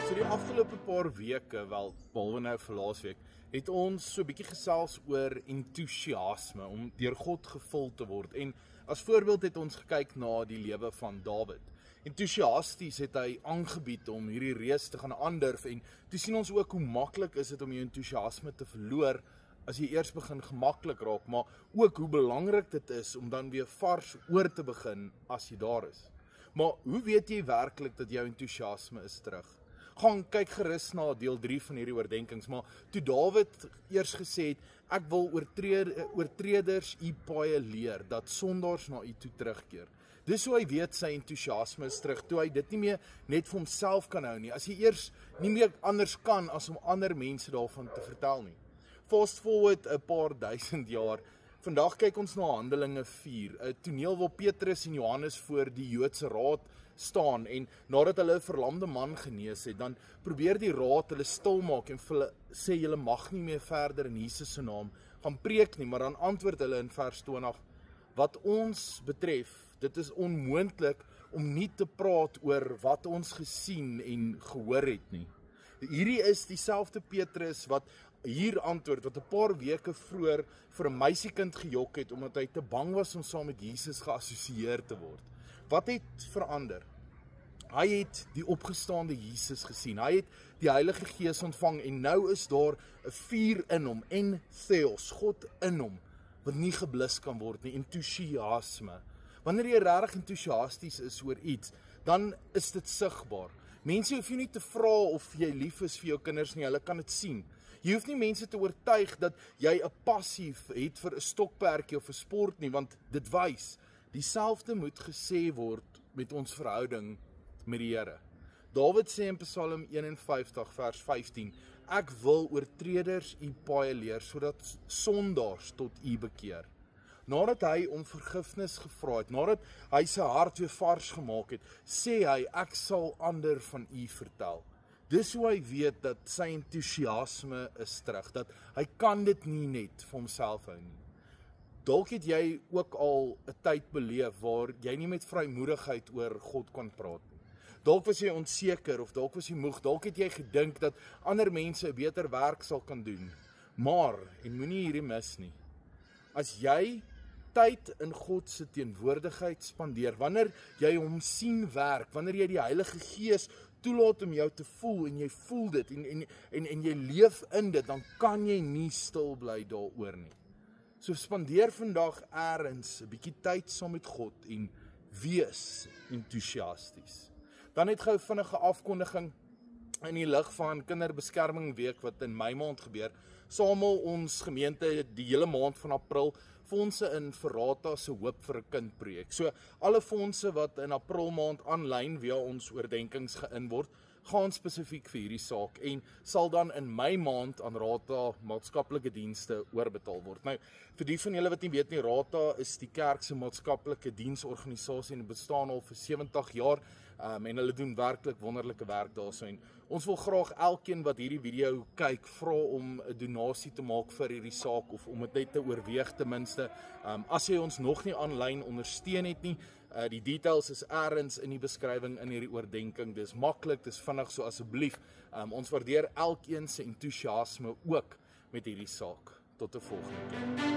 So die afgelope paar weke, wel behalwe nou vir laasweek, het ons so 'n bietjie gesels oor entoesiasme, om deur God gevul te word. En as voorbeeld het ons gekyk na die lewe van Dawid. Entoesiasties het hy aangebied om hierdie reus te gaan aandurf, en toe sien ons ook hoe maklik is dit om jou entoesiasme te verloor as jy eers begin gemaklik raak, maar ook hoe belangrik dit is om dan weer vars oor te begin as jy daar is. Maar hoe weet jy werklik dat jou entoesiasme is terug? Gaan kyk gerus na deel 3 van hierdie oordenkings, maar toe Dawid eers gesê het, ek wil oortreders u paaie leer, dat sondaars na u toe terugkeer. Dis hoe hy weet sy entoesiasme is terug, toe hy dit nie meer net vir homself kan hou nie, as hy eers nie meer anders kan as om ander mense daarvan te vertel nie. Fast forward 'n paar duisend jaar, vandag kyk ons na Handelinge 4, 'n toneel waar Petrus en Johannes voor die Joodse raad staan, en nadat hulle 'n verlamde man genees het, dan probeer die raad hulle stil maak en vir hulle sê, julle mag nie meer verder in Jesus se naam gaan preek nie, maar dan antwoord hulle in vers 20, wat ons betref, dit is onmoontlik om nie te praat oor wat ons gesien en gehoor het nie. Hierdie is dieselfde Petrus wat hier antwoord, wat 'n paar weke vroeër vir 'n meisiekind gejok het, omdat hy te bang was om saam met Jesus geassosieer te word. Wat het verander? Hy het die opgestaande Jesus gesien, hy het die Heilige Gees ontvang, en nou is daar 'n vuur in hom, en theos, God in hom, wat nie geblus kan word nie, entoesiasme. Wanneer jy regtig entoesiasties is oor iets, dan is dit sigbaar. Mense hoef jy nie te vra of jy lief is vir jou kinders nie, hulle kan dit sien. Jy hoef nie mense te oortuig dat jy 'n passie het vir 'n stokperdjie of 'n sport nie, want dit wys. Dieselfde moet gesê word met ons verhouding met die Here. Dawid sê in Psalm 51 vers 15, ek wil oortreders u paaie leer, sodat sondaars tot u bekeer. Nadat hy om vergifnis gevra het, nadat hy sy hart weer vars gemaak het, sê hy, ek sal ander van u vertel. Dis hoe hy weet dat sy entoesiasme is terug, dat hy kan dit nie net vir homself hou nie. Dalk het jy ook al 'n tyd beleef waar jy nie met vrymoedigheid oor God kon praat nie. Dalk was jy onseker, of dalk was jy moeg, dalk het jy gedink dat ander mense 'n beter werk sal kan doen. Maar, en moenie hierdie mis nie, as jy tyd in God se teenwoordigheid spandeer, wanneer jy hom sien werk, wanneer jy die Heilige Gees toelaat om jou te voel, en jy voel dit, en jy leef in dit, dan kan jy nie stil bly daaroor nie. So spandeer vandag eers 'n bietjie tyd saam met God, en wees entoesiasties. Dan het gou vinnige afkondiging in die lig van Kinderbeskerming Week wat in Mei maand gebeur, samel ons gemeente die hele maand van April fondse in vir Rata se Hoop vir 'n Kind projek. So alle fondse wat in April maand aanlyn via ons oordenkings geïn word, gaan spesifiek vir hierdie saak, en sal dan in Mei maand aan Rata maatskaplike dienste oorbetaal word. Nou, vir die van julle wat nie weet nie, Rata is die kerk se maatskaplike diensorganisasie en bestaan al vir 70 jaar, en hulle doen werklik wonderlike werk daarso, en ons wil graag elkeen wat hierdie video kyk, vra om 'n donasie te maak vir hierdie saak, of om dit net te oorweeg ten minste. As jy ons nog nie aanlyn ondersteun het nie, die details is eers in die beskrywing in hierdie oordenking. Dis maklik, dis vinnig, so asseblief. Ons waardeer elkeen se entoesiasme ook met hierdie saak. Tot 'n volgende keer.